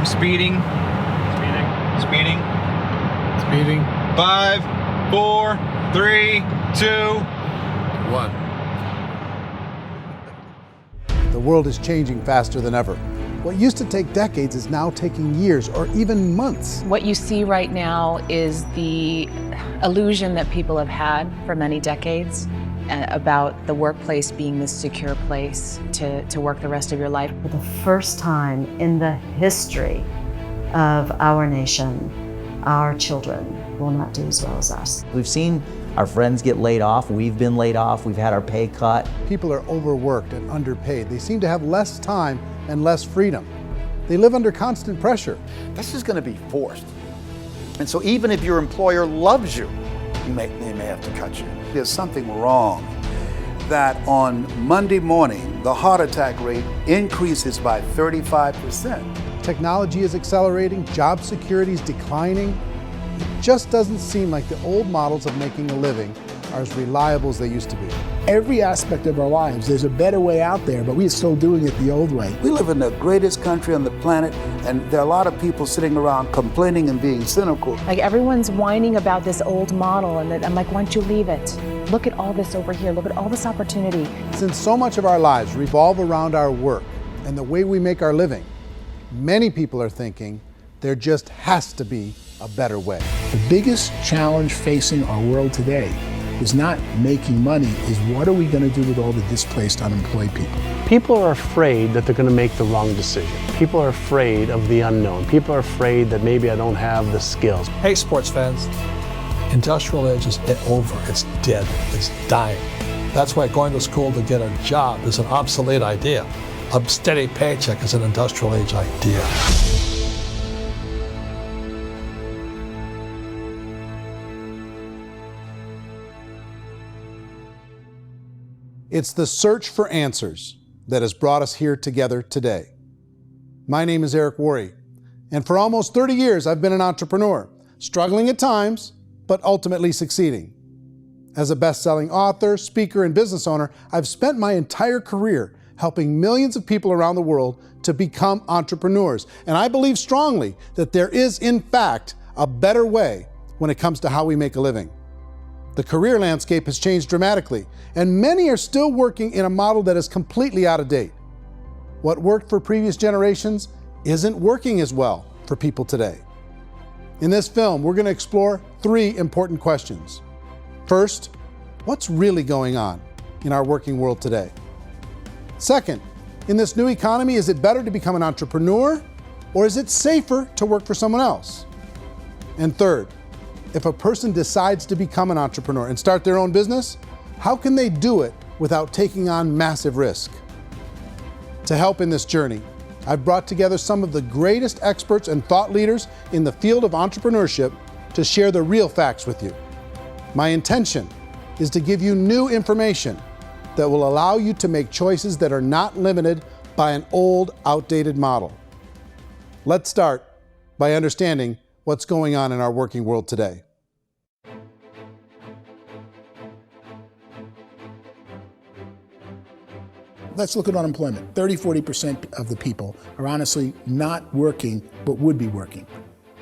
Speeding. Speeding. Speeding. 5, 4, 3, 2, 1. The world is changing faster than ever. What used to take decades is now taking years or even months. What you see right now is the illusion that people have had for many decades about the workplace being this secure place to work the rest of your life. For the first time in the history of our nation, our children will not do as well as us. We've seen our friends get laid off, we've been laid off, we've had our pay cut. People are overworked and underpaid. They seem to have less time and less freedom. They live under constant pressure. This is going to be forced. And so even if your employer loves you, they may have to cut you. There's something wrong that on Monday morning, the heart attack rate increases by 35%. Technology is accelerating, job security is declining. It just doesn't seem like the old models of making a living are as reliable as they used to be. Every aspect of our lives, there's a better way out there, but we're still doing it the old way. We live in the greatest country on the planet, and there are a lot of people sitting around complaining and being cynical. Like everyone's whining about this old model, and I'm like, why don't you leave it? Look at all this over here, look at all this opportunity. Since so much of our lives revolve around our work and the way we make our living, many people are thinking there just has to be a better way. The biggest challenge facing our world today is not making money, is what are we going to do with all the displaced, unemployed people? People are afraid that they're going to make the wrong decision. People are afraid of the unknown. People are afraid that maybe I don't have the skills. Hey, sports fans, industrial age is over. It's dead. It's dying. That's why going to school to get a job is an obsolete idea. A steady paycheck is an industrial age idea. It's the search for answers that has brought us here together today. My name is Eric Worre, and for almost 30 years I've been an entrepreneur, struggling at times, but ultimately succeeding. As a best-selling author, speaker, and business owner, I've spent my entire career helping millions of people around the world to become entrepreneurs. And I believe strongly that there is, in fact, a better way when it comes to how we make a living. The career landscape has changed dramatically, and many are still working in a model that is completely out of date. What worked for previous generations isn't working as well for people today. In this film, we're going to explore 3 important questions. First, what's really going on in our working world today? Second, in this new economy, is it better to become an entrepreneur, or is it safer to work for someone else? And third, if a person decides to become an entrepreneur and start their own business, how can they do it without taking on massive risk? To help in this journey, I've brought together some of the greatest experts and thought leaders in the field of entrepreneurship to share the real facts with you. My intention is to give you new information that will allow you to make choices that are not limited by an old, outdated model. Let's start by understanding what's going on in our working world today. Let's look at unemployment. 30–40% of the people are honestly not working, but would be working.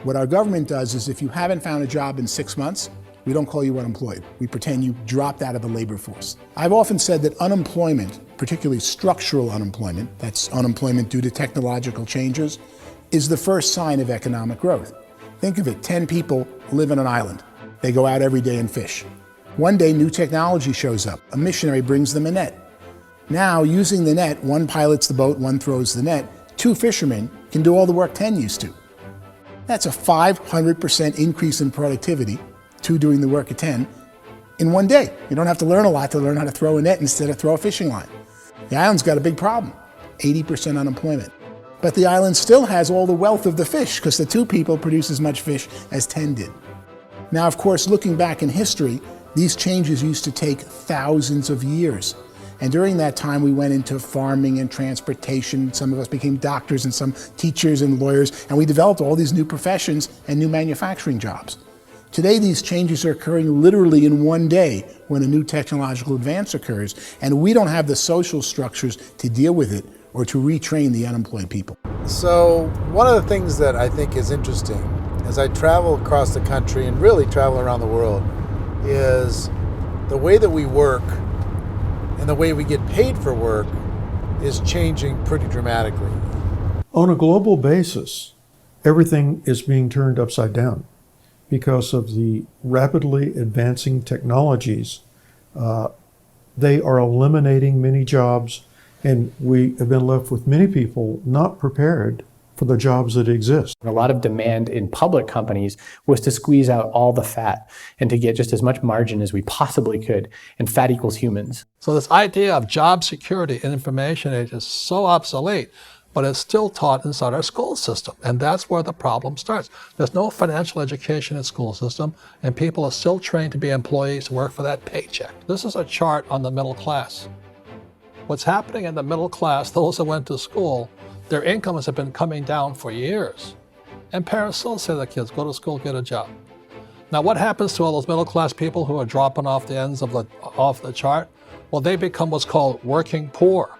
What our government does is if you haven't found a job in 6 months, we don't call you unemployed. We pretend you dropped out of the labor force. I've often said that unemployment, particularly structural unemployment, that's unemployment due to technological changes, is the first sign of economic growth. Think of it, 10 people live on an island. They go out every day and fish. One day, new technology shows up. A missionary brings them a net. Now, using the net, one pilots the boat, one throws the net. 2 fishermen can do all the work 10 used to. That's a 500% increase in productivity, 2 doing the work of 10, in one day. You don't have to learn a lot to learn how to throw a net instead of throw a fishing line. The island's got a big problem, 80% unemployment. But the island still has all the wealth of the fish because the 2 people produce as much fish as 10 did. Now, of course, looking back in history, these changes used to take thousands of years. And during that time, we went into farming and transportation. Some of us became doctors and some teachers and lawyers, and we developed all these new professions and new manufacturing jobs. Today, these changes are occurring literally in one day when a new technological advance occurs, and we don't have the social structures to deal with it or to retrain the unemployed people. So one of the things that I think is interesting as I travel across the country and really travel around the world is the way that we work and the way we get paid for work is changing pretty dramatically. On a global basis, everything is being turned upside down because of the rapidly advancing technologies. They are eliminating many jobs, and we have been left with many people not prepared for the jobs that exist. A lot of demand in public companies was to squeeze out all the fat and to get just as much margin as we possibly could, and fat equals humans. So this idea of job security in information age is so obsolete, but it's still taught inside our school system, and that's where the problem starts. There's no financial education in school system, and people are still trained to be employees who work for that paycheck. This is a chart on the middle class. What's happening in the middle class, those that went to school, their incomes have been coming down for years. And parents still say to their kids, go to school, get a job. Now what happens to all those middle class people who are dropping off the ends of off the chart? Well, they become what's called working poor.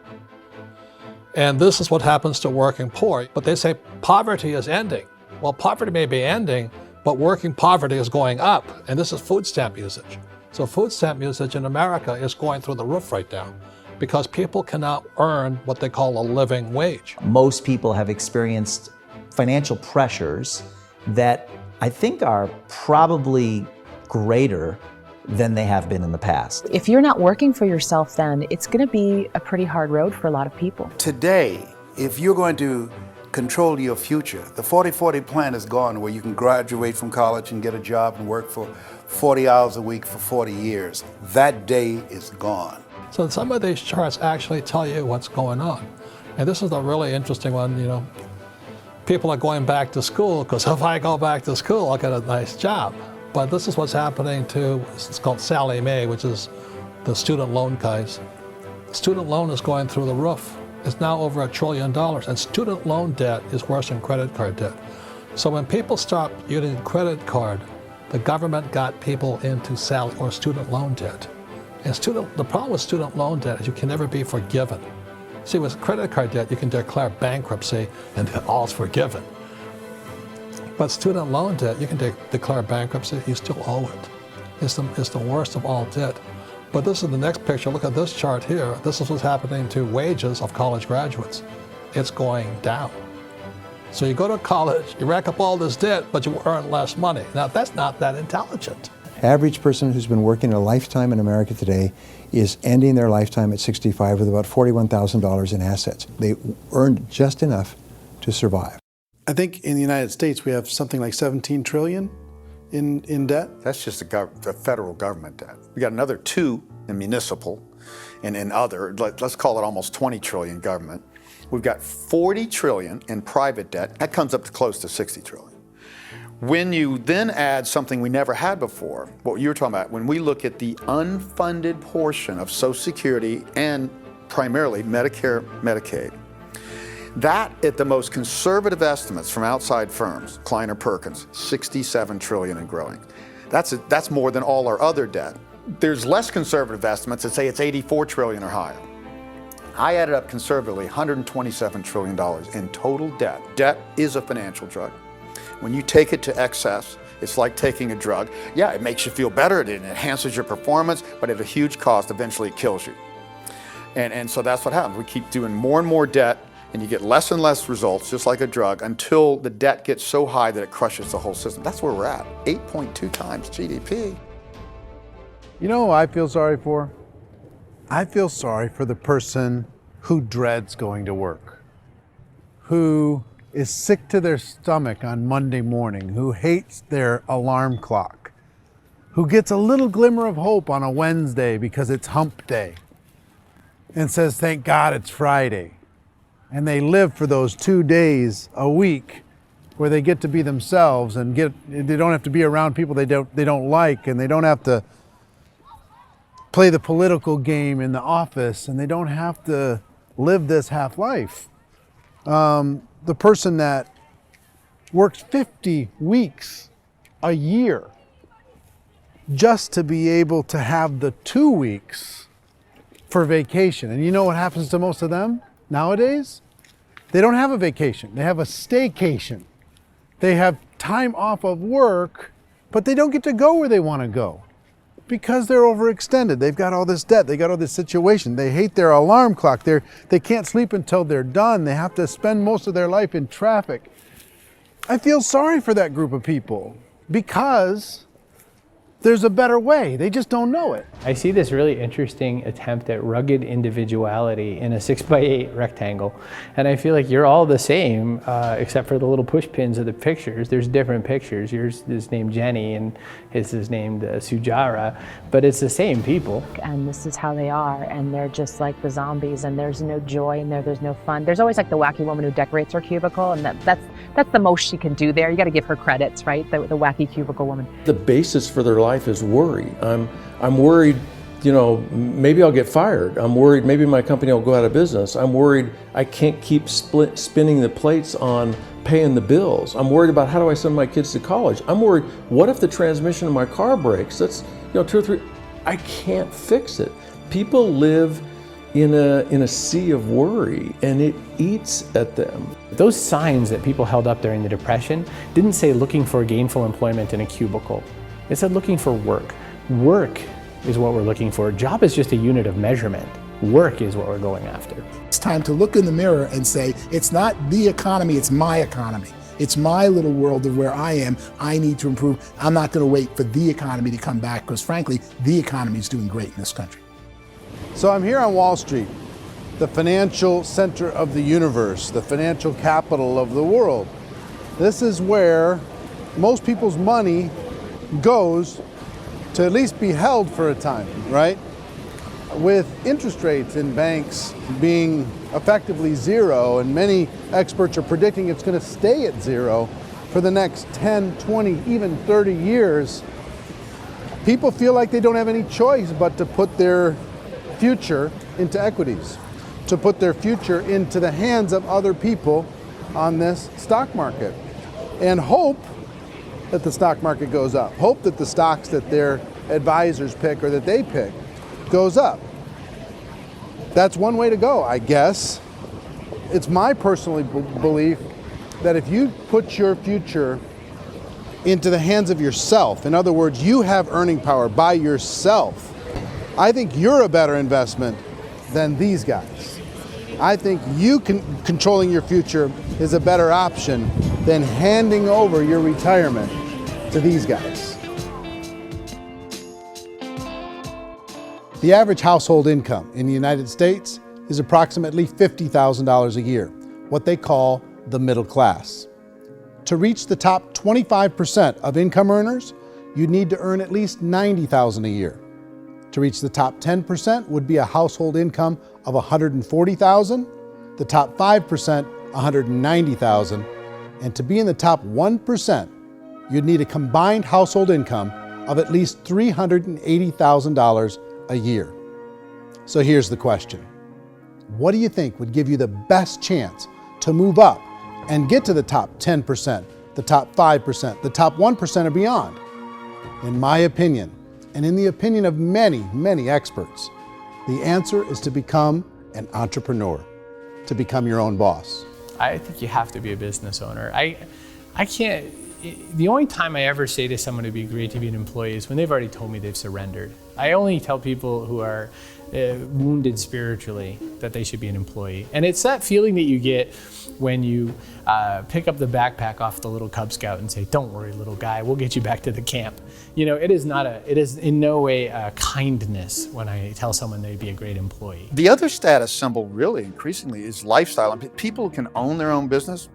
And this is what happens to working poor. But they say poverty is ending. Well, poverty may be ending, but working poverty is going up. And this is food stamp usage. So food stamp usage in America is going through the roof right now, because people cannot earn what they call a living wage. Most people have experienced financial pressures that I think are probably greater than they have been in the past. If you're not working for yourself, then it's going to be a pretty hard road for a lot of people. Today, if you're going to control your future, the 40-40 plan is gone, where you can graduate from college and get a job and work for 40 hours a week for 40 years. That day is gone. So some of these charts actually tell you what's going on. And this is a really interesting one. You know, people are going back to school because if I go back to school, I'll get a nice job. But this is what's happening to, it's called Sallie Mae, which is the student loan guys. Student loan is going through the roof. It's now over $1 trillion, and student loan debt is worse than credit card debt. So when people stopped using credit card, the government got people into student loan debt. And the problem with student loan debt is you can never be forgiven. See, with credit card debt, you can declare bankruptcy and all's forgiven. But student loan debt, you can declare bankruptcy, you still owe it. It's the worst of all debt. But this is the next picture. Look at this chart here. This is what's happening to wages of college graduates. It's going down. So you go to college, you rack up all this debt, but you earn less money. Now, that's not that intelligent. Average person who's been working a lifetime in America today is ending their lifetime at 65 with about $41,000 in assets. They earned just enough to survive. I think in the United States we have something like 17 trillion in debt. That's just the federal government debt. We got another 2 in municipal and in other, let's call it almost 20 trillion government. We've got 40 trillion in private debt. That comes up to close to 60 trillion. When you then add something we never had before, what you were talking about, when we look at the unfunded portion of Social Security and primarily Medicare, Medicaid, that at the most conservative estimates from outside firms, Kleiner Perkins, 67 trillion and growing. That's more than all our other debt. There's less conservative estimates that say it's 84 trillion or higher. I added up conservatively $127 trillion in total debt. Debt is a financial drug. When you take it to excess, it's like taking a drug. Yeah, it makes you feel better, it enhances your performance, but at a huge cost, eventually it kills you. And so that's what happens. We keep doing more and more debt, and you get less and less results, just like a drug, until the debt gets so high that it crushes the whole system. That's where we're at, 8.2 times GDP. You know who I feel sorry for? I feel sorry for the person who dreads going to work, who is sick to their stomach on Monday morning, who hates their alarm clock, who gets a little glimmer of hope on a Wednesday because it's hump day and says, thank God it's Friday. And they live for those 2 days a week where they get to be themselves and they don't have to be around people they don't like, and they don't have to play the political game in the office, and they don't have to live this half life. The person that works 50 weeks a year just to be able to have the 2 weeks for vacation. And you know what happens to most of them nowadays? They don't have a vacation. They have a staycation. They have time off of work, but they don't get to go where they want to go because they're overextended. They've got all this debt. They got all this situation. They hate their alarm clock. They can't sleep until they're done. They have to spend most of their life in traffic. I feel sorry for that group of people because there's a better way. They just don't know it. I see this really interesting attempt at rugged individuality in a 6x8 rectangle. And I feel like you're all the same, except for the little push pins of the pictures. There's different pictures. Yours is named Jenny and his is named Sujara, but it's the same people. And this is how they are, and they're just like the zombies, and there's no joy in there, there's no fun. There's always like the wacky woman who decorates her cubicle, and that's the most she can do there. You got to give her credits, right? The wacky cubicle woman. The basis for their life is worry. I'm worried, you know, maybe I'll get fired. I'm worried maybe my company will go out of business. I'm worried I can't keep spinning the plates on paying the bills. I'm worried about how do I send my kids to college. I'm worried, what if the transmission of my car breaks? That's, you know, 2 or 3, I can't fix it. People live in a sea of worry, and it eats at them. Those signs that people held up during the Depression didn't say looking for gainful employment in a cubicle. It said looking for work. Work is what we're looking for. Job is just a unit of measurement. Work is what we're going after. It's time to look in the mirror and say, it's not the economy, it's my economy. It's my little world of where I am. I need to improve. I'm not going to wait for the economy to come back because frankly, the economy is doing great in this country. So I'm here on Wall Street, the financial center of the universe, the financial capital of the world. This is where most people's money goes to at least be held for a time, right? With interest rates in banks being effectively zero, and many experts are predicting it's going to stay at zero for the next 10, 20, even 30 years, people feel like they don't have any choice but to put their future into equities, to put their future into the hands of other people on this stock market, and hope that the stock market goes up, hope that the stocks that their advisors pick or that they pick goes up. That's one way to go, I guess. It's my personal belief that if you put your future into the hands of yourself, in other words, you have earning power by yourself, I think you're a better investment than these guys. I think you controlling your future is a better option than handing over your retirement to these guys. The average household income in the United States is approximately $50,000 a year, what they call the middle class. To reach the top 25% of income earners, you'd need to earn at least $90,000 a year. To reach the top 10% would be a household income of $140,000, the top 5%, $190,000, and to be in the top 1%, you'd need a combined household income of at least $380,000 a year. So here's the question. What do you think would give you the best chance to move up and get to the top 10%, the top 5%, the top 1% or beyond? In my opinion, and in the opinion of many, many experts, the answer is to become an entrepreneur, to become your own boss. I think you have to be a business owner. I can't, the only time I ever say to someone it'd be great to be an employee is when they've already told me they've surrendered. I only tell people who are wounded spiritually that they should be an employee. And it's that feeling that you get when you pick up the backpack off the little Cub Scout and say, "Don't worry, little guy, we'll get you back to the camp." You know, it is in no way a kindness when I tell someone they'd be a great employee. The other status symbol really increasingly is lifestyle. And people who can own their own business,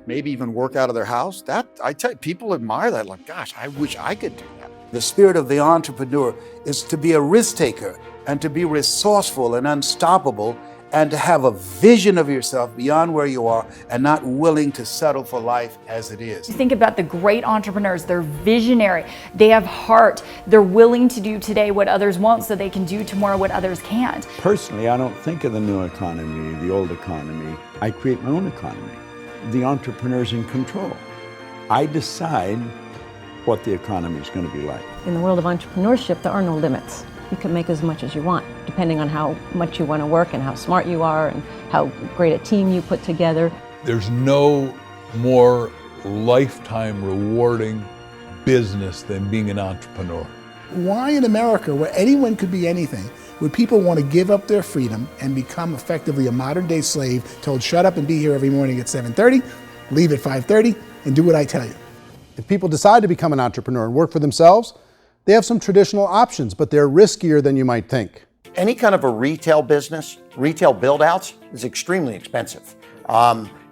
maybe even work out of their house, that, I tell you, people admire that. Like, gosh, I wish I could do that. The spirit of the entrepreneur is to be a risk taker and to be resourceful and unstoppable and to have a vision of yourself beyond where you are and not willing to settle for life as it is. You think about the great entrepreneurs, they're visionary, they have heart, they're willing to do today what others won't so they can do tomorrow what others can't. Personally, I don't think of the new economy, the old economy. I create my own economy. The entrepreneur's in control. I decide what the economy is going to be like. In the world of entrepreneurship, there are no limits. you can make as much as you want, depending on how much you want to work and how smart you are and how great a team you put together. There's no more lifetime rewarding business than being an entrepreneur. Why in America, where anyone could be anything, would people want to give up their freedom and become effectively a modern-day slave, told shut up and be here every morning at 7:30, leave at 5:30, and do what I tell you? If people decide to become an entrepreneur and work for themselves, they have some traditional options, but they're riskier than you might think. Any kind of a retail business, retail build-outs, is extremely expensive.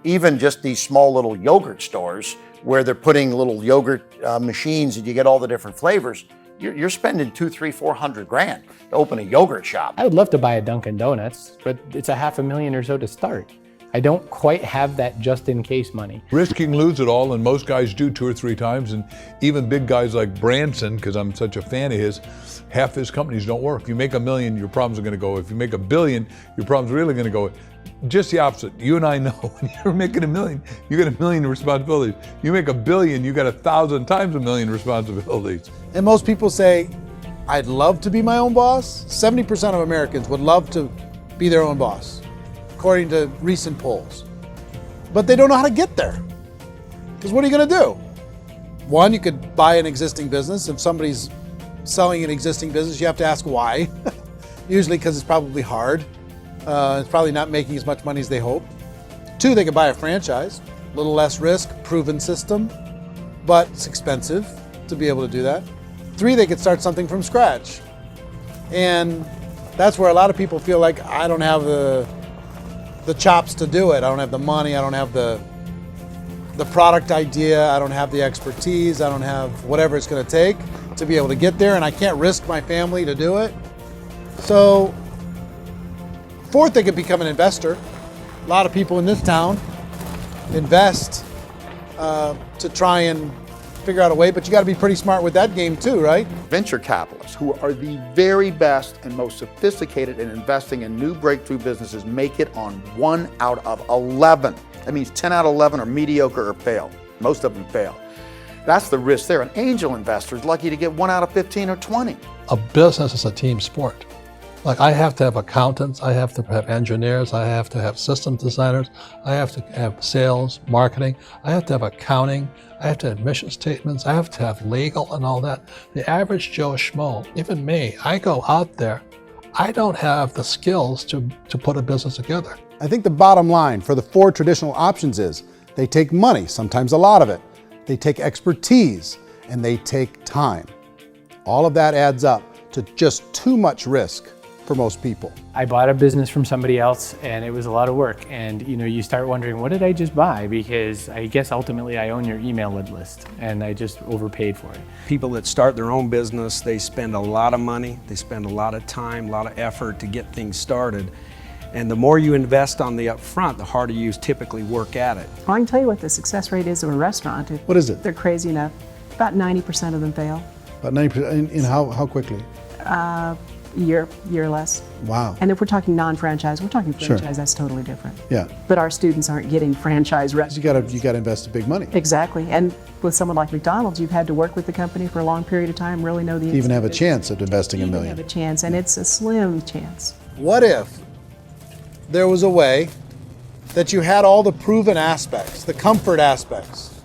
Even just these small little yogurt stores where they're putting little yogurt machines and you get all the different flavors, you're spending $200,000, $300,000, $400,000 to open a yogurt shop. I would love to buy a Dunkin' Donuts, but it's a $500,000 or so to start. I don't quite have that just in case money. Risking lose it all, and most guys do 2 or 3 times, and even big guys like Branson, because I'm such a fan of his, half his companies don't work. If you make $1 million, your problems are gonna go. If you make $1 billion, your problems are really gonna go. Just the opposite. You and I know when you're making $1 million, you got $1 million responsibilities. You make $1 billion, you got 1,000 times $1 million responsibilities. And most people say, I'd love to be my own boss. 70% of Americans would love to be their own boss, according to recent polls. But they don't know how to get there. Because what are you gonna do? One, you could buy an existing business. If somebody's selling an existing business, you have to ask why. Usually because it's probably hard. It's probably not making as much money as they hope. 2, they could buy a franchise. A little less risk, proven system, but it's expensive to be able to do that. 3, they could start something from scratch. And that's where a lot of people feel like, I don't have the chops to do it. I don't have the money. I don't have the product idea. I don't have the expertise. I don't have whatever it's going to take to be able to get there, and I can't risk my family to do it. So 4th, they could become an investor. A lot of people in this town invest to try and figure out a way, but you got to be pretty smart with that game too, right? Venture capitalists, who are the very best and most sophisticated in investing in new breakthrough businesses, make it on 1 out of 11. That means 10 out of 11 are mediocre or fail. Most of them fail. That's the risk there. An angel investor is lucky to get 1 out of 15 or 20. A business is a team sport. Like, I have to have accountants, I have to have engineers, I have to have system designers, I have to have sales, marketing, I have to have accounting, I have to have mission statements, I have to have legal and all that. The average Joe Schmo, even me, I go out there, I don't have the skills to put a business together. I think the bottom line for the 4 traditional options is they take money, sometimes a lot of it. They take expertise, and they take time. All of that adds up to just too much risk for most people. I bought a business from somebody else and it was a lot of work. And you start wondering, what did I just buy? Because I guess ultimately I own your email list and I just overpaid for it. People that start their own business, they spend a lot of money, they spend a lot of time, a lot of effort to get things started. And the more you invest on the upfront, the harder you typically work at it. Well, I can tell you what the success rate is of a restaurant. What is it? They're crazy enough. About 90% of them fail. About 90%, in how quickly? Year or less. Wow. And if we're talking non-franchise, we're talking franchise, Sure. That's totally different. Yeah. But our students aren't getting franchise restaurants. You gotta invest big money. Exactly. And with someone like McDonald's, you've had to work with the company for a long period of time, really know the To even have a business. chance at investing $1 million. Have a chance, and it's a slim chance. What if there was a way that you had all the proven aspects, the comfort aspects,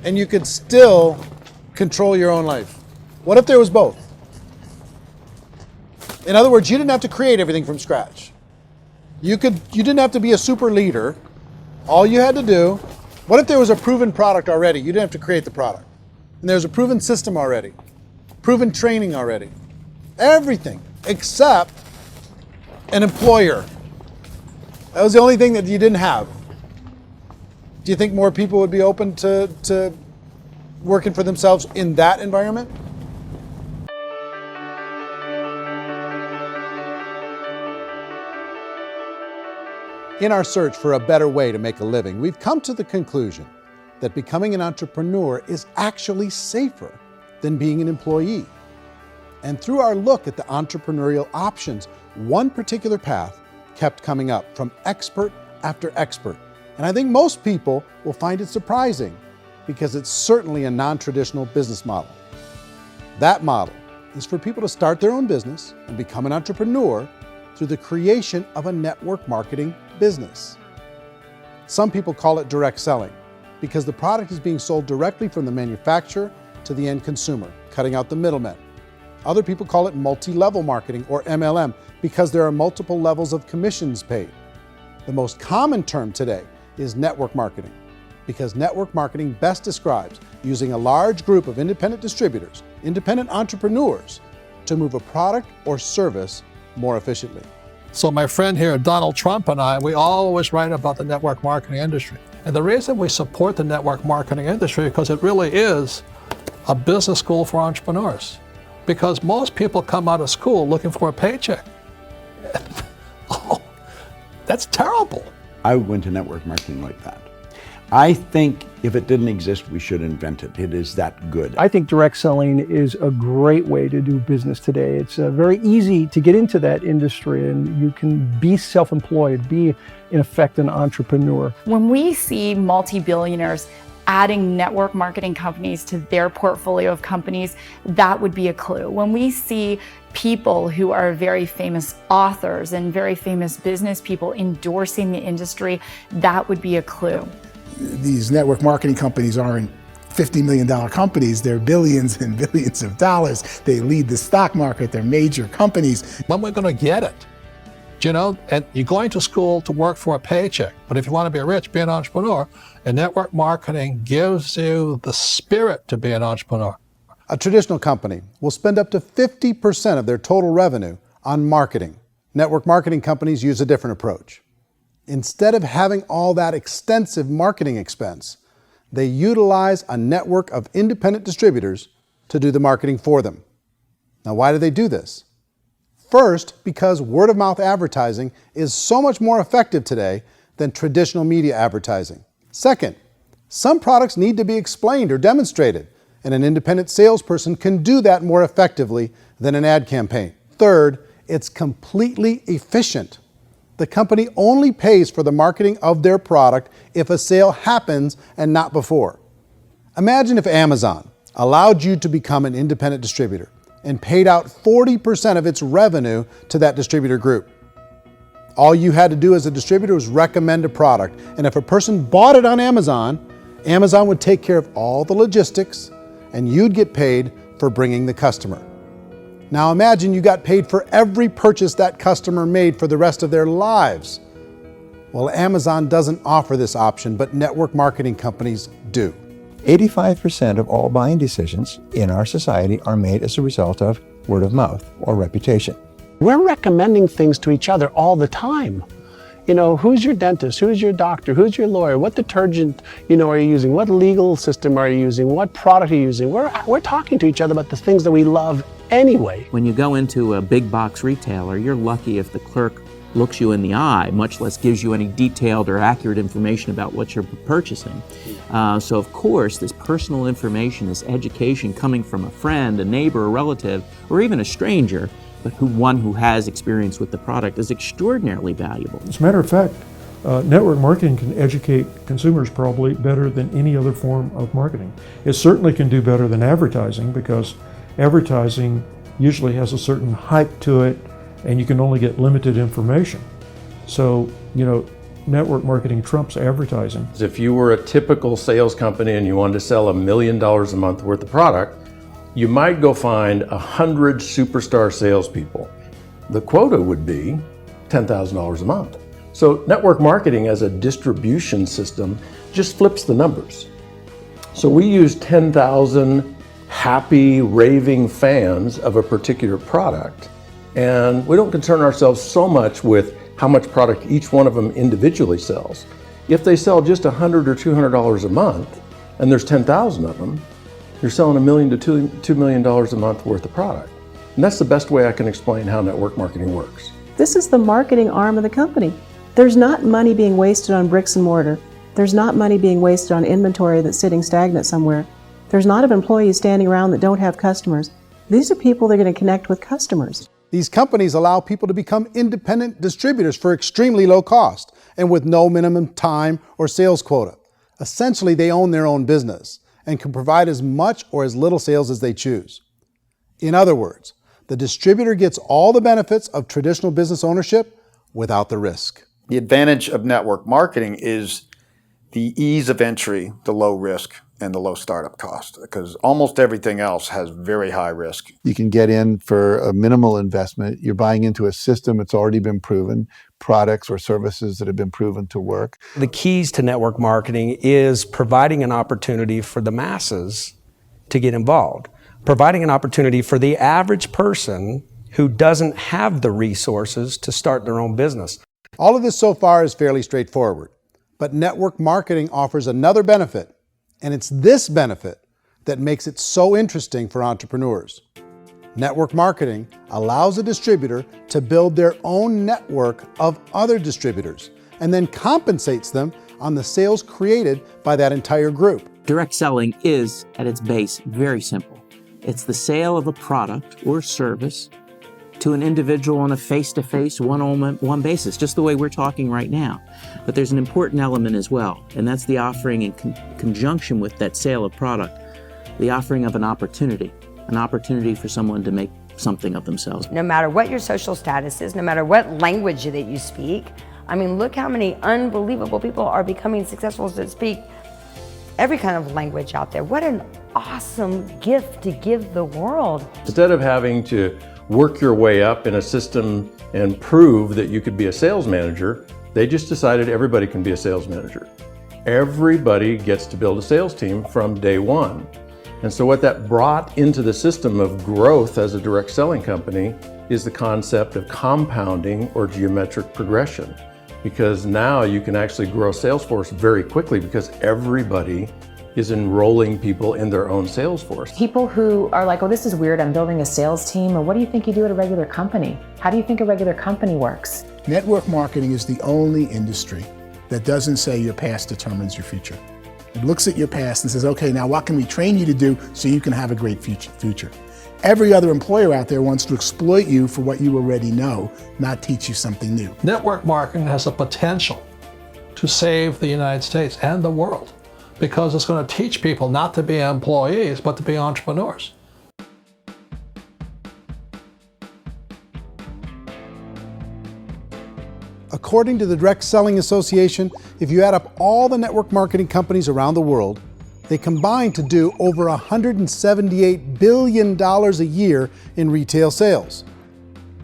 and you could still control your own life? What if there was both? In other words, you didn't have to create everything from scratch. You didn't have to be a super leader. All you had to do, what if there was a proven product already? You didn't have to create the product. And there's a proven system already, proven training already. Everything except an employer. That was the only thing that you didn't have. Do you think more people would be open to working for themselves in that environment? In our search for a better way to make a living, we've come to the conclusion that becoming an entrepreneur is actually safer than being an employee. And through our look at the entrepreneurial options, one particular path kept coming up from expert after expert. And I think most people will find it surprising because it's certainly a non-traditional business model. That model is for people to start their own business and become an entrepreneur through the creation of a network marketing business. Some people call it direct selling because the product is being sold directly from the manufacturer to the end consumer, cutting out the middlemen. Other people call it multi-level marketing, or MLM, because there are multiple levels of commissions paid. The most common term today is network marketing, because network marketing best describes using a large group of independent distributors, independent entrepreneurs, to move a product or service more efficiently. So my friend here, Donald Trump, and I, we always write about the network marketing industry. And the reason we support the network marketing industry is because it really is a business school for entrepreneurs. Because most people come out of school looking for a paycheck. Oh, that's terrible. I went to network marketing like that. I think if it didn't exist, we should invent it. It is that good. I think direct selling is a great way to do business today. It's very easy to get into that industry, and you can be self-employed, be in effect an entrepreneur. When we see multi-billionaires adding network marketing companies to their portfolio of companies, that would be a clue. When we see people who are very famous authors and very famous business people endorsing the industry, that would be a clue. These network marketing companies aren't $50 million companies, they're billions and billions of dollars. They lead the stock market, they're major companies. When we're going to get it? You know, and you're going to school to work for a paycheck, but if you want to be rich, be an entrepreneur, and network marketing gives you the spirit to be an entrepreneur. A traditional company will spend up to 50% of their total revenue on marketing. Network marketing companies use a different approach. Instead of having all that extensive marketing expense, they utilize a network of independent distributors to do the marketing for them. Now, why do they do this? First, because word-of-mouth advertising is so much more effective today than traditional media advertising. Second, some products need to be explained or demonstrated, and an independent salesperson can do that more effectively than an ad campaign. Third, it's completely efficient. The company only pays for the marketing of their product if a sale happens and not before. Imagine if Amazon allowed you to become an independent distributor and paid out 40% of its revenue to that distributor group. All you had to do as a distributor was recommend a product, and if a person bought it on Amazon, Amazon would take care of all the logistics, and you'd get paid for bringing the customer. Now imagine you got paid for every purchase that customer made for the rest of their lives. Well, Amazon doesn't offer this option, but network marketing companies do. 85% of all buying decisions in our society are made as a result of word of mouth or reputation. We're recommending things to each other all the time. You know, who's your dentist? Who's your doctor? Who's your lawyer? What detergent, are you using? What legal system are you using? What product are you using? We're talking to each other about the things that we love anyway. When you go into a big box retailer, you're lucky if the clerk looks you in the eye, much less gives you any detailed or accurate information about what you're purchasing. So of course, this personal information, this education coming from a friend, a neighbor, a relative, or even a stranger, but one who has experience with the product is extraordinarily valuable. As a matter of fact, network marketing can educate consumers probably better than any other form of marketing. It certainly can do better than advertising, because advertising usually has a certain hype to it and you can only get limited information. So, network marketing trumps advertising. If you were a typical sales company and you wanted to sell $1 million a month worth of product, you might go find 100 superstar salespeople. The quota would be $10,000 a month. So network marketing as a distribution system just flips the numbers. So we use 10,000 happy, raving fans of a particular product, and we don't concern ourselves so much with how much product each one of them individually sells. If they sell just $100 or $200 a month, and there's 10,000 of them, you're selling $1 million to $2 million a month worth of product. And that's the best way I can explain how network marketing works. This is the marketing arm of the company. There's not money being wasted on bricks and mortar. There's not money being wasted on inventory that's sitting stagnant somewhere. There's not of employees standing around that don't have customers. These are people that are going to connect with customers. These companies allow people to become independent distributors for extremely low cost and with no minimum time or sales quota. Essentially, they own their own business and can provide as much or as little sales as they choose. In other words, the distributor gets all the benefits of traditional business ownership without the risk. The advantage of network marketing is the ease of entry, the low risk, and the low startup cost, because almost everything else has very high risk. You can get in for a minimal investment. You're buying into a system that's already been proven, products or services that have been proven to work. The keys to network marketing is providing an opportunity for the masses to get involved, providing an opportunity for the average person who doesn't have the resources to start their own business. All of this so far is fairly straightforward, but network marketing offers another benefit, and it's this benefit that makes it so interesting for entrepreneurs. Network marketing allows a distributor to build their own network of other distributors and then compensates them on the sales created by that entire group. Direct selling is, at its base, very simple. It's the sale of a product or service to an individual on a face-to-face, one-on-one basis, just the way we're talking right now. But there's an important element as well, and that's the offering in conjunction with that sale of product, the offering of an opportunity for someone to make something of themselves. No matter what your social status is, no matter what language that you speak, I mean, look how many unbelievable people are becoming successful that speak every kind of language out there. What an awesome gift to give the world. Instead of having to work your way up in a system and prove that you could be a sales manager, they just decided everybody can be a sales manager. Everybody gets to build a sales team from day one. And so what that brought into the system of growth as a direct selling company is the concept of compounding or geometric progression. Because now you can actually grow a sales force very quickly because everybody is enrolling people in their own sales force. People who are like, oh, this is weird, I'm building a sales team, or what do you think you do at a regular company? How do you think a regular company works? Network marketing is the only industry that doesn't say your past determines your future. It looks at your past and says, okay, now what can we train you to do so you can have a great future? Every other employer out there wants to exploit you for what you already know, not teach you something new. Network marketing has the potential to save the United States and the world because it's going to teach people not to be employees, but to be entrepreneurs. According to the Direct Selling Association, if you add up all the network marketing companies around the world, they combine to do over $178 billion a year in retail sales.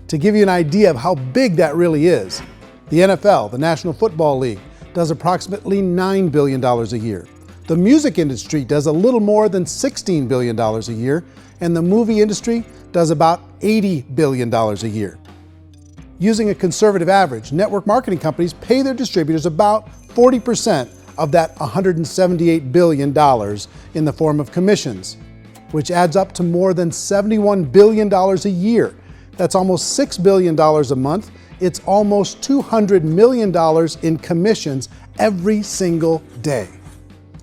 To give you an idea of how big that really is, the NFL, the National Football League, does approximately $9 billion a year. The music industry does a little more than $16 billion a year, and the movie industry does about $80 billion a year. Using a conservative average, network marketing companies pay their distributors about 40% of that $178 billion in the form of commissions, which adds up to more than $71 billion a year. That's almost $6 billion a month. It's almost $200 million in commissions every single day.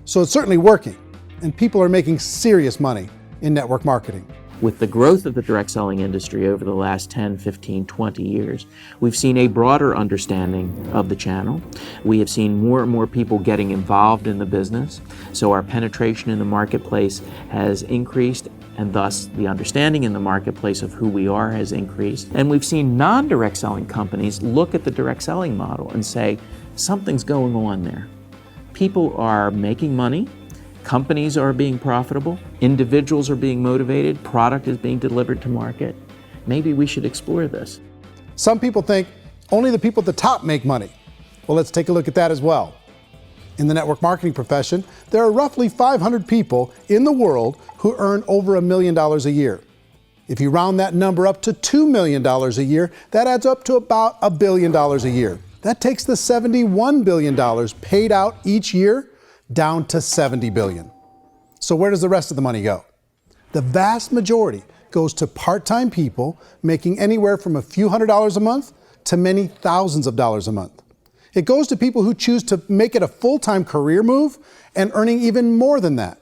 So it's certainly working, and people are making serious money in network marketing. With the growth of the direct selling industry over the last 10, 15, 20 years, we've seen a broader understanding of the channel. We have seen more and more people getting involved in the business, so our penetration in the marketplace has increased, and thus the understanding in the marketplace of who we are has increased. And we've seen non-direct selling companies look at the direct selling model and say, something's going on there. People are making money, companies are being profitable, individuals are being motivated, product is being delivered to market. Maybe we should explore this. Some people think only the people at the top make money. Well, let's take a look at that as well. In the network marketing profession, there are roughly 500 people in the world who earn over $1 million a year. If you round that number up to $2 million a year, that adds up to about $1 billion a year. That takes the $71 billion paid out each year down to $70 billion. So where does the rest of the money go? The vast majority goes to part-time people making anywhere from a few $100s a month to many thousands of dollars a month. It goes to people who choose to make it a full-time career move and earning even more than that.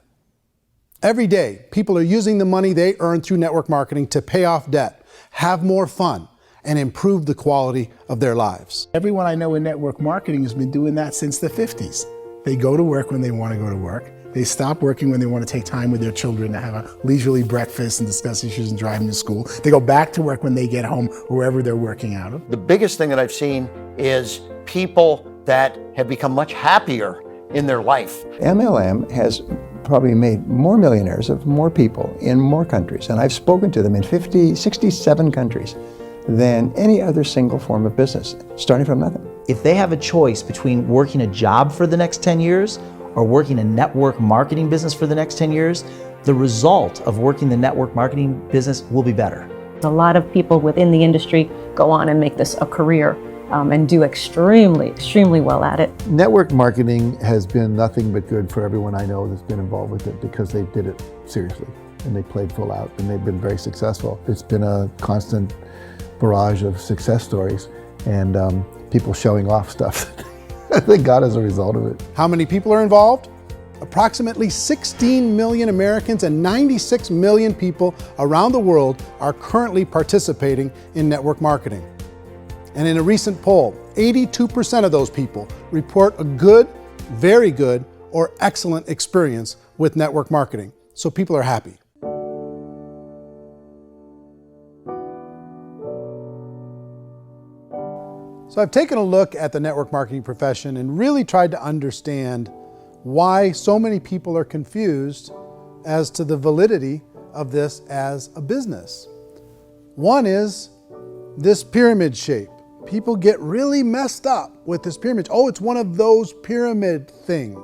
Every day, people are using the money they earn through network marketing to pay off debt, have more fun, and improve the quality of their lives. Everyone I know in network marketing has been doing that since the 50s. They go to work when they want to go to work. They stop working when they want to take time with their children to have a leisurely breakfast and discuss issues and driving to school. They go back to work when they get home, wherever they're working out of. The biggest thing that I've seen is people that have become much happier in their life. MLM has probably made more millionaires of more people in more countries, and I've spoken to them in 67 countries, than any other single form of business, starting from nothing. If they have a choice between working a job for the next 10 years or working a network marketing business for the next 10 years, the result of working the network marketing business will be better. A lot of people within the industry go on and make this a career and do extremely well at it. Network marketing has been nothing but good for everyone I know that's been involved with it because they did it seriously and they played full out and they've been very successful. It's been a constant barrage of success stories and people showing off stuff that they got as a result of it. How many people are involved? Approximately 16 million Americans and 96 million people around the world are currently participating in network marketing. And in a recent poll, 82% of those people report a good, very good, or excellent experience with network marketing. So people are happy. So I've taken a look at the network marketing profession and really tried to understand why so many people are confused as to the validity of this as a business. One is this pyramid shape. People get really messed up with this pyramid. Oh, it's one of those pyramid things.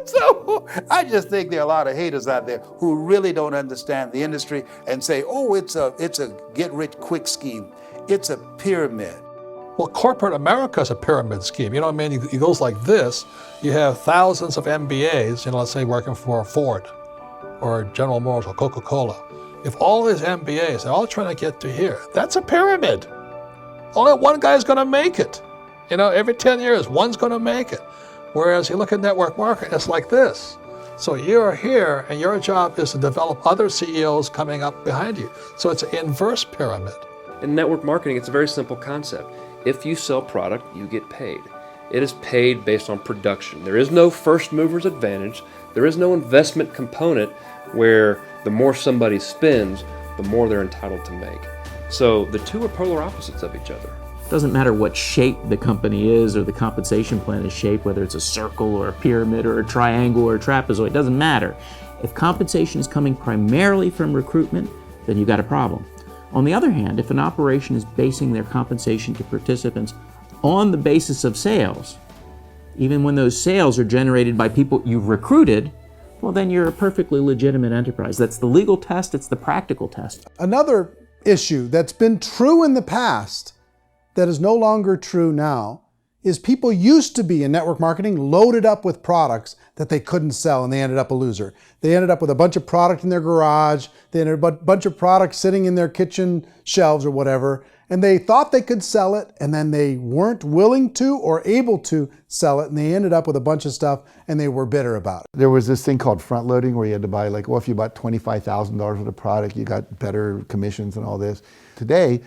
So I just think there are a lot of haters out there who really don't understand the industry and say, oh, it's a get-rich-quick scheme. It's a pyramid. Well, corporate America is a pyramid scheme. You know what I mean? It goes like this. You have thousands of MBAs, let's say working for Ford or General Motors or Coca-Cola. If all these MBAs, they're all trying to get to here, that's a pyramid. Only one guy's going to make it. Every 10 years, one's going to make it. Whereas you look at network marketing, it's like this. So you're here, and your job is to develop other CEOs coming up behind you. So it's an inverse pyramid. In network marketing, it's a very simple concept. If you sell product, you get paid. It is paid based on production. There is no first mover's advantage. There is no investment component where the more somebody spends, the more they're entitled to make. So the two are polar opposites of each other. It doesn't matter what shape the company is or the compensation plan is shaped, whether it's a circle or a pyramid or a triangle or a trapezoid, it doesn't matter. If compensation is coming primarily from recruitment, then you've got a problem. On the other hand, if an operation is basing their compensation to participants on the basis of sales, even when those sales are generated by people you've recruited, well, then you're a perfectly legitimate enterprise. That's the legal test, it's the practical test. Another issue that's been true in the past that is no longer true now is people used to be in network marketing loaded up with products that they couldn't sell and they ended up a loser. They ended up with a bunch of product in their garage, they ended up with a bunch of products sitting in their kitchen shelves or whatever, and they thought they could sell it and then they weren't willing to or able to sell it and they ended up with a bunch of stuff and they were bitter about it. There was this thing called front loading where you had to buy if you bought $25,000 worth of product, you got better commissions and all this. Today,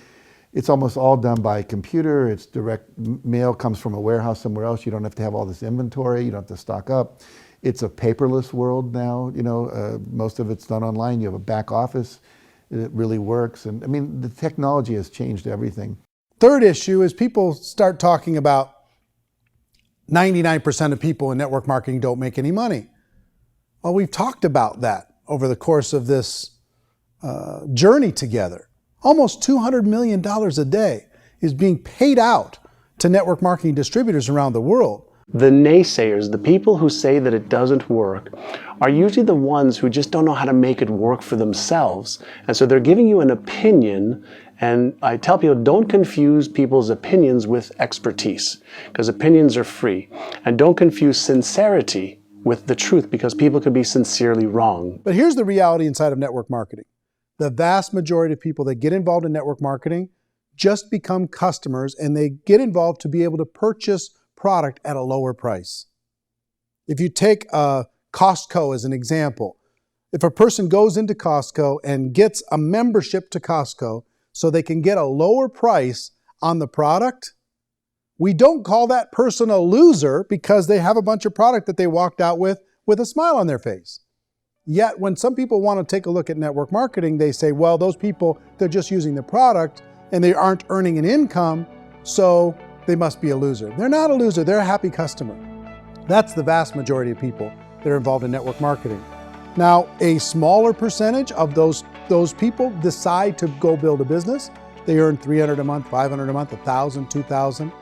it's almost all done by computer. It's direct mail comes from a warehouse somewhere else. You don't have to have all this inventory. You don't have to stock up. It's a paperless world now. Most of it's done online. You have a back office. It really works. And I mean, the technology has changed everything. Third issue is people start talking about 99% of people in network marketing don't make any money. Well, we've talked about that over the course of this journey together. Almost $200 million a day is being paid out to network marketing distributors around the world. The naysayers, the people who say that it doesn't work, are usually the ones who just don't know how to make it work for themselves. And so they're giving you an opinion, and I tell people, don't confuse people's opinions with expertise, because opinions are free. And don't confuse sincerity with the truth, because people could be sincerely wrong. But here's the reality inside of network marketing. The vast majority of people that get involved in network marketing just become customers, and they get involved to be able to purchase product at a lower price. If you take Costco as an example, if a person goes into Costco and gets a membership to Costco so they can get a lower price on the product, we don't call that person a loser because they have a bunch of product that they walked out with with a smile on their face. Yet when some people want to take a look at network marketing, they say, well, those people, they're just using the product and they aren't earning an income, so they must be a loser. They're not a loser, they're a happy customer. That's the vast majority of people that are involved in network marketing. Now, a smaller percentage of those people decide to go build a business. They earn $300 a month, $500 a month, $1,000, $2,000.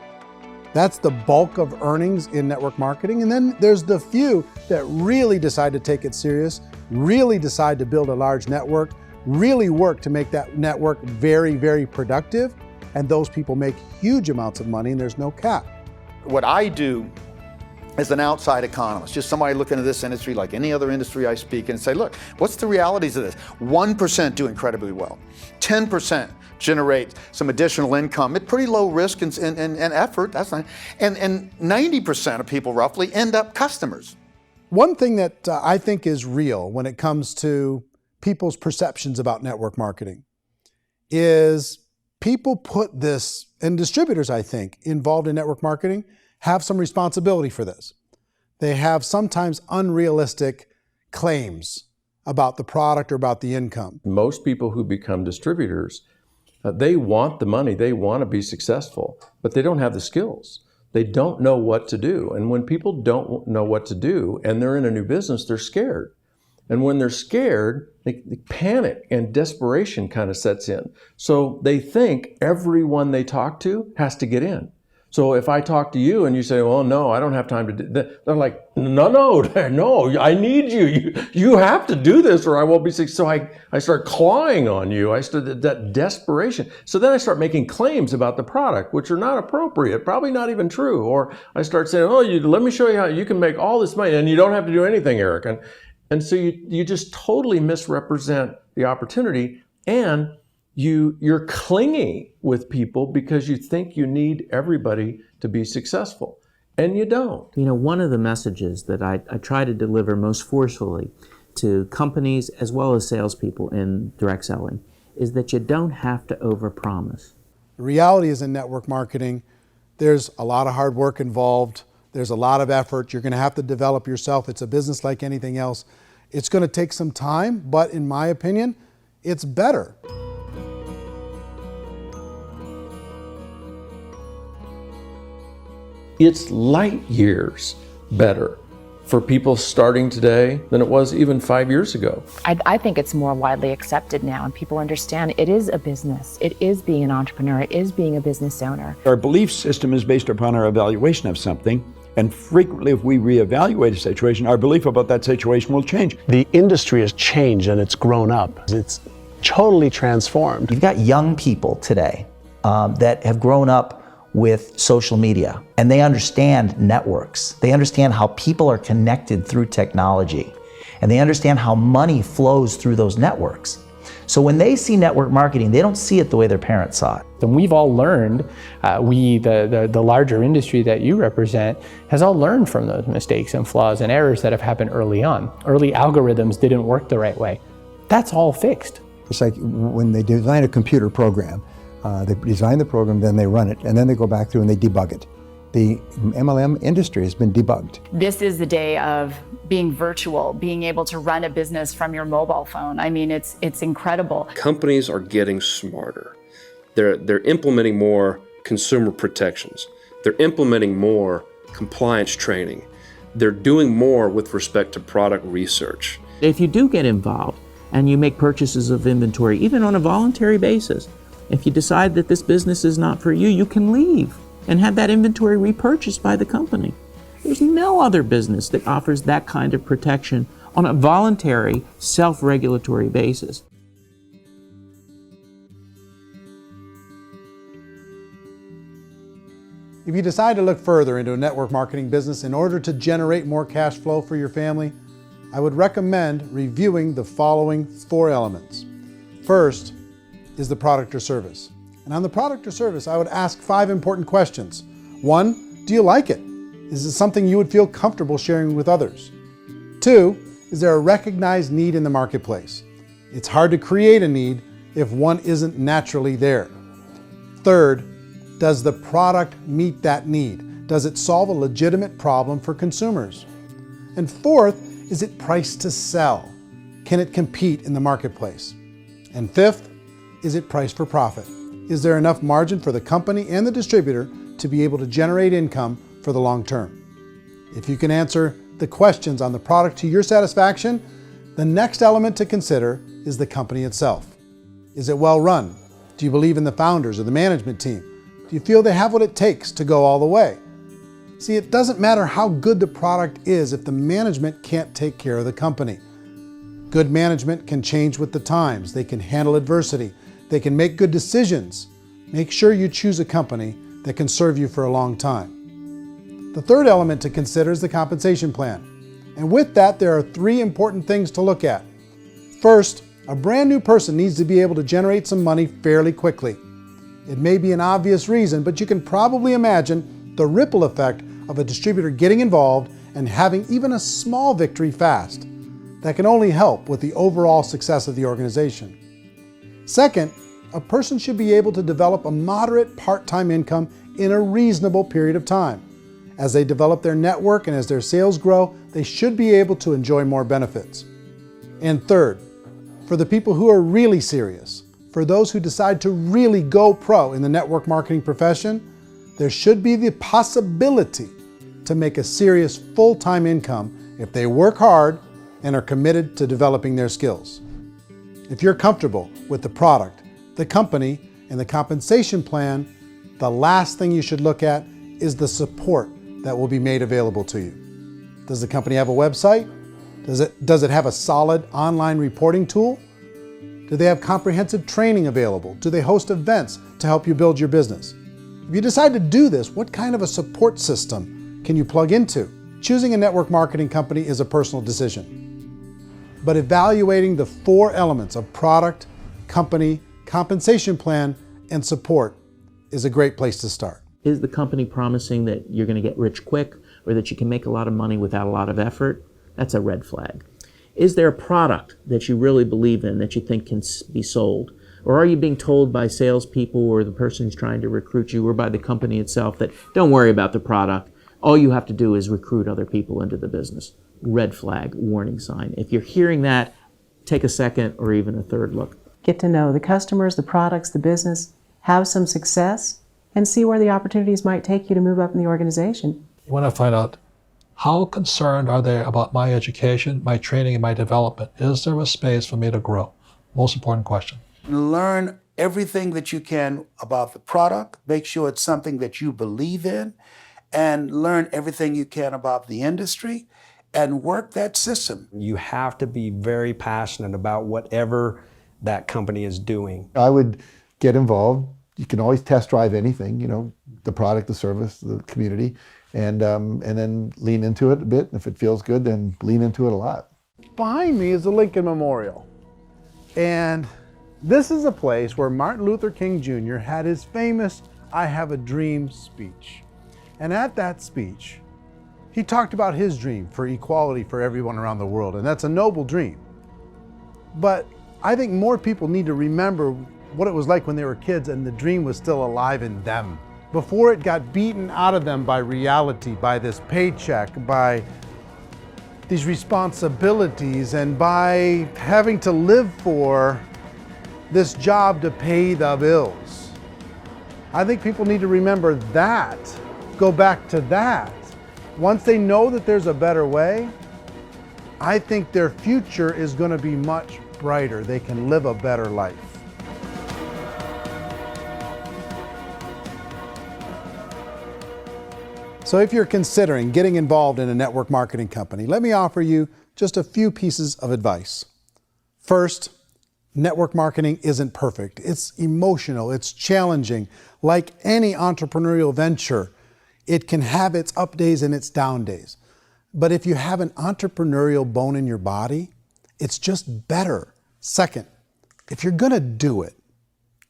That's the bulk of earnings in network marketing. And then there's the few that really decide to take it serious, really decide to build a large network, really work to make that network very, very productive. And those people make huge amounts of money and there's no cap. What I do as an outside economist, just somebody looking at this industry like any other industry I speak and say, look, what's the realities of this? 1% do incredibly well. 10% generate some additional income at pretty low risk and effort. That's not, and 90% of people roughly end up customers. One thing that I think is real when it comes to people's perceptions about network marketing is people put this, and distributors, I think, involved in network marketing have some responsibility for this. They have sometimes unrealistic claims about the product or about the income. Most people who become distributors, they want the money, they want to be successful, but they don't have the skills. They don't know what to do. And when people don't know what to do and they're in a new business, they're scared. And when they're scared, they panic and desperation kind of sets in. So they think everyone they talk to has to get in. So if I talk to you and you say, well, no, I don't have time to do that, they're like, no, I need you. You have to do this or I won't be successful. So I start clawing on you. I start that desperation. So then I start making claims about the product, which are not appropriate, probably not even true. Or I start saying, oh, let me show you how you can make all this money and you don't have to do anything, Eric. And so you just totally misrepresent the opportunity, and you're clingy with people because you think you need everybody to be successful, and you don't. You know, one of the messages that I try to deliver most forcefully to companies as well as salespeople in direct selling is that you don't have to overpromise. The reality is in network marketing, there's a lot of hard work involved. There's a lot of effort. You're going to have to develop yourself. It's a business like anything else. It's going to take some time, but in my opinion, it's better. It's light years better for people starting today than it was even 5 years ago. I think it's more widely accepted now, and people understand it is a business. It is being an entrepreneur. It is being a business owner. Our belief system is based upon our evaluation of something. And frequently, if we reevaluate a situation, our belief about that situation will change. The industry has changed and it's grown up. It's totally transformed. You've got young people today that have grown up with social media, and they understand networks. They understand how people are connected through technology, and they understand how money flows through those networks. So when they see network marketing, they don't see it the way their parents saw it. And we've all learned, the larger industry that you represent, has all learned from those mistakes and flaws and errors that have happened early on. Early algorithms didn't work the right way. That's all fixed. It's like when they design a computer program, they design the program, then they run it, and then they go back through and they debug it. The MLM industry has been debugged. This is the day of being virtual, being able to run a business from your mobile phone. I mean, it's incredible. Companies are getting smarter. They're implementing more consumer protections. They're implementing more compliance training. They're doing more with respect to product research. If you do get involved and you make purchases of inventory, even on a voluntary basis, if you decide that this business is not for you, you can leave and have that inventory repurchased by the company. There's no other business that offers that kind of protection on a voluntary, self-regulatory basis. If you decide to look further into a network marketing business in order to generate more cash flow for your family, I would recommend reviewing the following 4 elements. First is the product or service. And on the product or service, I would ask 5 important questions. 1, do you like it? Is it something you would feel comfortable sharing with others? 2, is there a recognized need in the marketplace? It's hard to create a need if one isn't naturally there. 3rd, does the product meet that need? Does it solve a legitimate problem for consumers? And 4th, is it priced to sell? Can it compete in the marketplace? And fifth, is it priced for profit? Is there enough margin for the company and the distributor to be able to generate income for the long term? If you can answer the questions on the product to your satisfaction, the next element to consider is the company itself. Is it well run? Do you believe in the founders or the management team? Do you feel they have what it takes to go all the way? See, it doesn't matter how good the product is if the management can't take care of the company. Good management can change with the times. They can handle adversity. They can make good decisions. Make sure you choose a company that can serve you for a long time. The third element to consider is the compensation plan. And with that, there are 3 important things to look at. First, a brand new person needs to be able to generate some money fairly quickly. It may be an obvious reason, but you can probably imagine the ripple effect of a distributor getting involved and having even a small victory fast. That can only help with the overall success of the organization. Second, a person should be able to develop a moderate part-time income in a reasonable period of time. As they develop their network and as their sales grow, they should be able to enjoy more benefits. And third, for the people who are really serious, for those who decide to really go pro in the network marketing profession, there should be the possibility to make a serious full-time income if they work hard and are committed to developing their skills. If you're comfortable with the product, the company, and the compensation plan, the last thing you should look at is the support that will be made available to you. Does the company have a website? Does it have a solid online reporting tool? Do they have comprehensive training available? Do they host events to help you build your business? If you decide to do this, what kind of a support system can you plug into? Choosing a network marketing company is a personal decision. But evaluating the 4 elements of product, company, compensation plan, and support is a great place to start. Is the company promising that you're going to get rich quick or that you can make a lot of money without a lot of effort? That's a red flag. Is there a product that you really believe in that you think can be sold? Or are you being told by salespeople or the person who's trying to recruit you or by the company itself that don't worry about the product, all you have to do is recruit other people into the business? Red flag, warning sign. If you're hearing that, take a second or even a third look. Get to know the customers, the products, the business, have some success, and see where the opportunities might take you to move up in the organization. You want to find out how concerned are they about my education, my training, and my development? Is there a space for me to grow? Most important question. Learn everything that you can about the product. Make sure it's something that you believe in, and learn everything you can about the industry and work that system. You have to be very passionate about whatever that company is doing. I would get involved. You can always test drive anything, the product, the service, the community, and then lean into it a bit. If it feels good, then lean into it a lot. Behind me is the Lincoln Memorial. And this is a place where Martin Luther King Jr. had his famous "I Have a Dream" speech. And at that speech, he talked about his dream for equality for everyone around the world, and that's a noble dream. But I think more people need to remember what it was like when they were kids and the dream was still alive in them. Before it got beaten out of them by reality, by this paycheck, by these responsibilities, and by having to live for this job to pay the bills. I think people need to remember that, go back to that. Once they know that there's a better way, I think their future is going to be much brighter. They can live a better life. So if you're considering getting involved in a network marketing company, let me offer you just a few pieces of advice. First, network marketing isn't perfect. It's emotional, it's challenging. Like any entrepreneurial venture, it can have its up days and its down days. But if you have an entrepreneurial bone in your body, it's just better. Second, if you're gonna do it,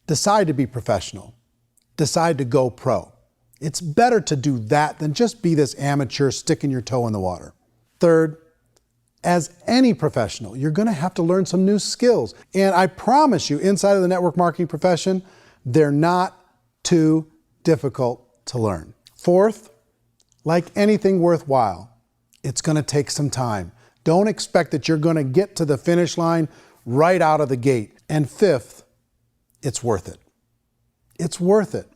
decide to be professional. Decide to go pro. It's better to do that than just be this amateur sticking your toe in the water. Third, as any professional, you're gonna have to learn some new skills. And I promise you, inside of the network marketing profession, they're not too difficult to learn. Fourth, like anything worthwhile, it's gonna take some time. Don't expect that you're going to get to the finish line right out of the gate. And fifth, it's worth it. It's worth it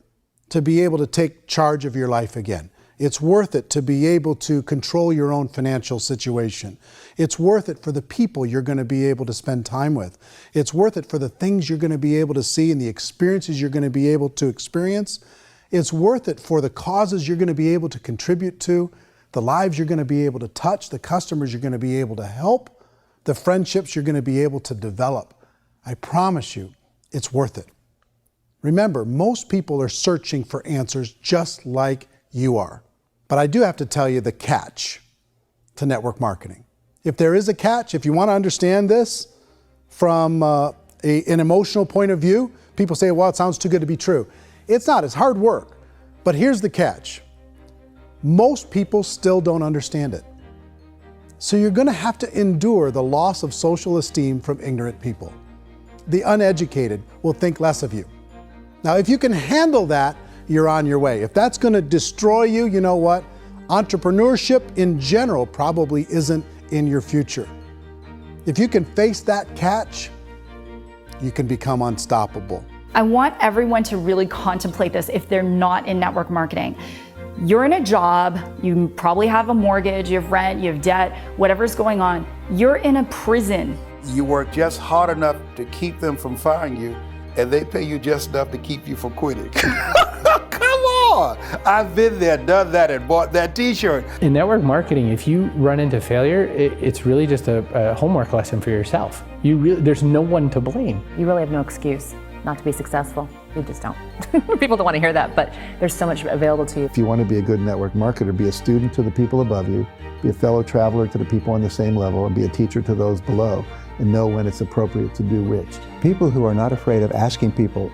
to be able to take charge of your life again. It's worth it to be able to control your own financial situation. It's worth it for the people you're going to be able to spend time with. It's worth it for the things you're going to be able to see and the experiences you're going to be able to experience. It's worth it for the causes you're going to be able to contribute to, the lives you're going to be able to touch, the customers you're going to be able to help, the friendships you're going to be able to develop. I promise you, it's worth it. Remember, most people are searching for answers just like you are. But I do have to tell you the catch to network marketing. If there is a catch, if you want to understand this from an emotional point of view, people say, well, it sounds too good to be true. It's not, it's hard work. But here's the catch. Most people still don't understand it. So you're going to have to endure the loss of social esteem from ignorant people. The uneducated will think less of you. Now, if you can handle that, you're on your way. If that's going to destroy you, you know what? Entrepreneurship in general probably isn't in your future. If you can face that catch, you can become unstoppable. I want everyone to really contemplate this if they're not in network marketing. You're in a job, you probably have a mortgage, you have rent, you have debt, whatever's going on. You're in a prison. You work just hard enough to keep them from firing you, and they pay you just enough to keep you from quitting. Come on! I've been there, done that, and bought that t-shirt. In network marketing, if you run into failure, it's really just a homework lesson for yourself. There's no one to blame. You really have no excuse not to be successful. You just don't. People don't want to hear that, but there's so much available to you. If you want to be a good network marketer, be a student to the people above you, be a fellow traveler to the people on the same level, and be a teacher to those below, and know when it's appropriate to do which. People who are not afraid of asking people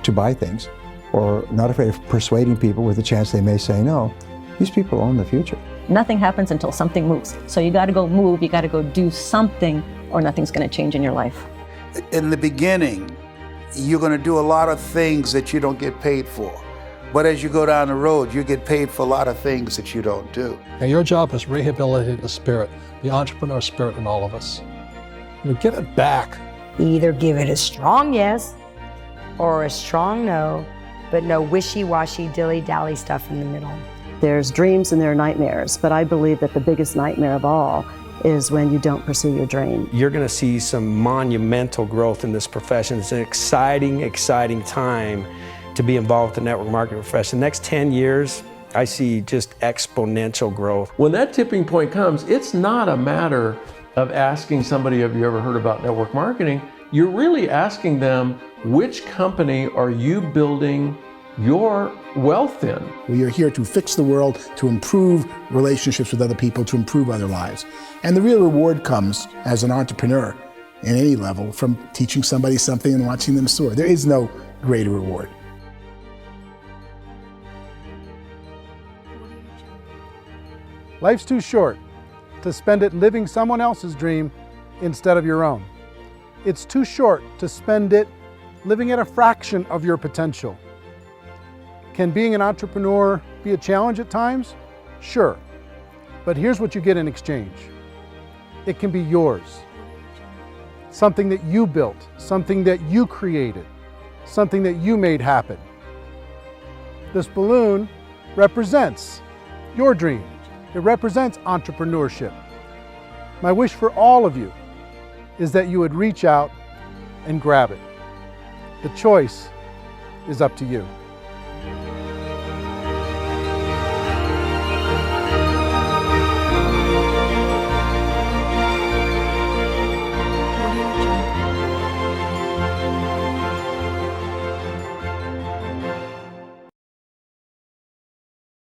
to buy things, or not afraid of persuading people with a chance they may say no, these people own the future. Nothing happens until something moves. So you got to go move, you got to go do something, or nothing's going to change in your life. In the beginning, you're going to do a lot of things that you don't get paid for. But as you go down the road, you get paid for a lot of things that you don't do. And your job is rehabilitate the spirit, the entrepreneur spirit in all of us. Get it back. Either give it a strong yes or a strong no, but no wishy-washy, dilly-dally stuff in the middle. There's dreams and there are nightmares, but I believe that the biggest nightmare of all is when you don't pursue your dream. You're going to see some monumental growth in this profession. It's an exciting, exciting time to be involved with the network marketing profession. The next 10 years, I see just exponential growth. When that tipping point comes, it's not a matter of asking somebody, have you ever heard about network marketing? You're really asking them, which company are you building your wealth in? We are here to fix the world, to improve relationships with other people, to improve other lives. And the real reward comes as an entrepreneur in any level from teaching somebody something and watching them soar. There is no greater reward. Life's too short to spend it living someone else's dream instead of your own. It's too short to spend it living at a fraction of your potential. Can being an entrepreneur be a challenge at times? Sure. But here's what you get in exchange. It can be yours. Something that you built, something that you created, something that you made happen. This balloon represents your dream. It represents entrepreneurship. My wish for all of you is that you would reach out and grab it. The choice is up to you.